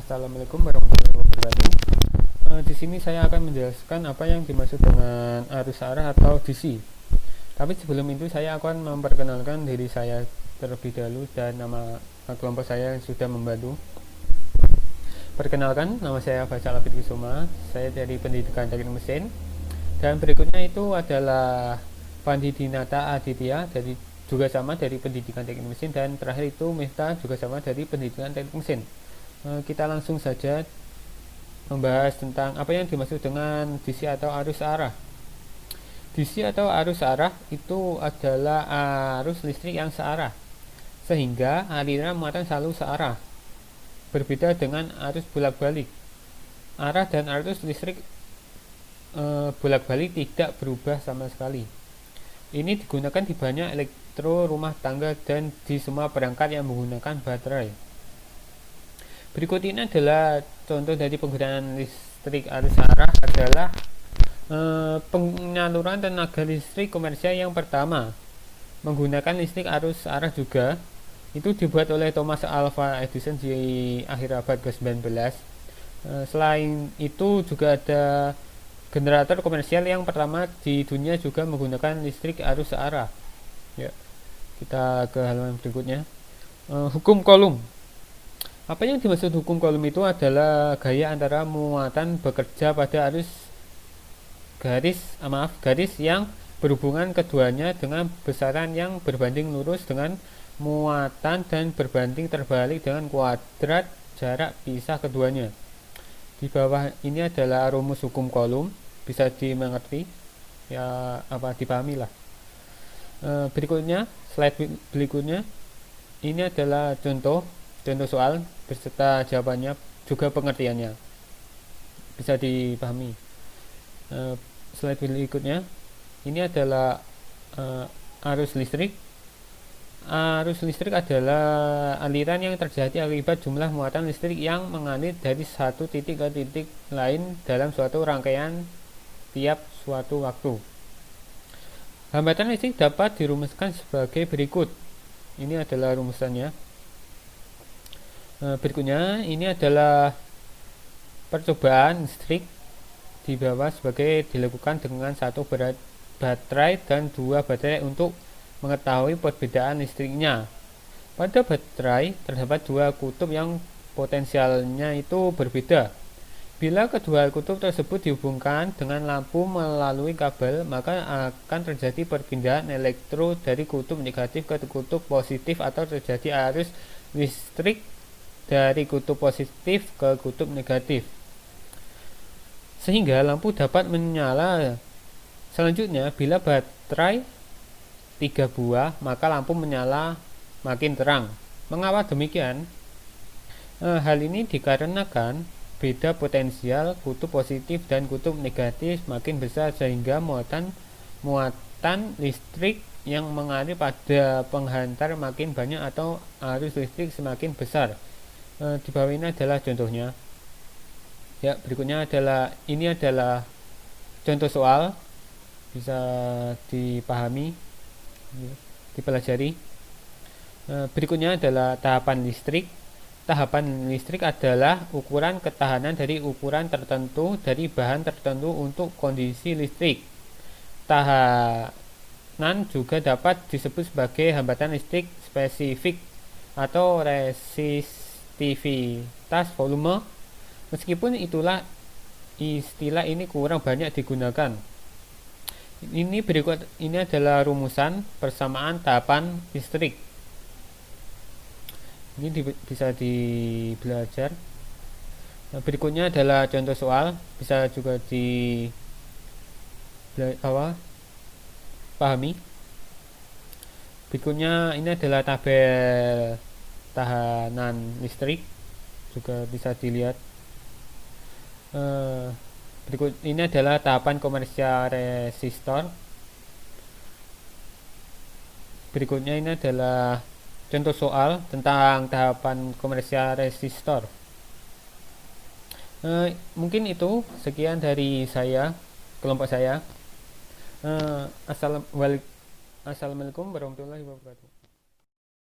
Assalamualaikum warahmatullahi wabarakatuh. Di sini saya akan menjelaskan apa yang dimaksud dengan arus arah atau DC. Tapi sebelum itu saya akan memperkenalkan diri saya terlebih dahulu dan nama kelompok saya yang sudah membantu. Perkenalkan, nama saya Faisal Abid Kusuma. Saya dari Pendidikan Teknik Mesin. Dan berikutnya itu adalah Pandi Dinata Aditya juga sama dari Pendidikan Teknik Mesin, dan terakhir itu Miftah juga sama dari Pendidikan Teknik Mesin. Kita langsung saja membahas tentang apa yang dimaksud dengan DC atau arus arah. DC atau arus arah itu adalah arus listrik yang searah, sehingga aliran muatan selalu searah. Berbeda dengan arus bolak-balik. Arah dan arus listrik bolak-balik tidak berubah sama sekali. Ini digunakan di banyak elektro rumah tangga dan di semua perangkat yang menggunakan baterai. Berikut ini adalah contoh dari penggunaan listrik arus arah adalah penyaluran tenaga listrik komersial. Yang pertama, menggunakan listrik arus arah juga. Itu dibuat oleh Thomas Alva Edison di akhir abad ke-19. Selain itu juga ada generator komersial yang pertama di dunia juga menggunakan listrik arus arah. Ya, kita ke halaman berikutnya. Hukum Coulomb. Apa yang dimaksud hukum Coulomb itu adalah gaya antara muatan bekerja pada garis yang berhubungan keduanya dengan besaran yang berbanding lurus dengan muatan dan berbanding terbalik dengan kuadrat jarak pisah keduanya. Di bawah ini adalah rumus hukum Coulomb, bisa dimengerti ya, dipahami lah. Berikutnya, slide berikutnya ini adalah contoh soal beserta jawabannya juga pengertiannya, bisa dipahami. Slide berikutnya ini adalah arus listrik. Arus listrik adalah aliran yang terjadi akibat jumlah muatan listrik yang mengalir dari satu titik ke titik lain dalam suatu rangkaian tiap suatu waktu. Hambatan listrik dapat dirumuskan sebagai berikut. Ini adalah rumusannya. Berikutnya ini adalah percobaan listrik di bawah sebagai dilakukan dengan satu baterai dan dua baterai untuk mengetahui perbedaan listriknya. Pada baterai terdapat dua kutub yang potensialnya itu berbeda. Bila kedua kutub tersebut dihubungkan dengan lampu melalui kabel, maka akan terjadi perpindahan elektron dari kutub negatif ke kutub positif, atau terjadi arus listrik dari kutub positif ke kutub negatif, sehingga lampu dapat menyala. Selanjutnya, bila baterai 3 buah, maka lampu menyala makin terang. Mengapa demikian? Hal ini dikarenakan beda potensial kutub positif dan kutub negatif makin besar, sehingga muatan listrik yang mengalir pada penghantar makin banyak atau arus listrik semakin besar. Di bawah ini adalah contohnya. Ya, berikutnya adalah contoh soal, bisa dipahami, dipelajari. Berikutnya adalah tahapan listrik. Tahapan listrik adalah ukuran ketahanan dari ukuran tertentu dari bahan tertentu untuk kondisi listrik. Tahanan juga dapat disebut sebagai hambatan listrik spesifik atau resistivitas volume. Meskipun istilah ini kurang banyak digunakan. Ini adalah rumusan persamaan tahapan listrik. Ini bisa dibelajar. Berikutnya adalah contoh soal, bisa juga pahami. Berikutnya ini adalah tabel tahanan listrik, juga bisa dilihat. Berikut ini adalah tahapan komersial resistor. Berikutnya ini adalah contoh soal tentang tahapan komersial resistor. Mungkin itu sekian dari saya, kelompok saya. Assalamualaikum warahmatullahi wabarakatuh.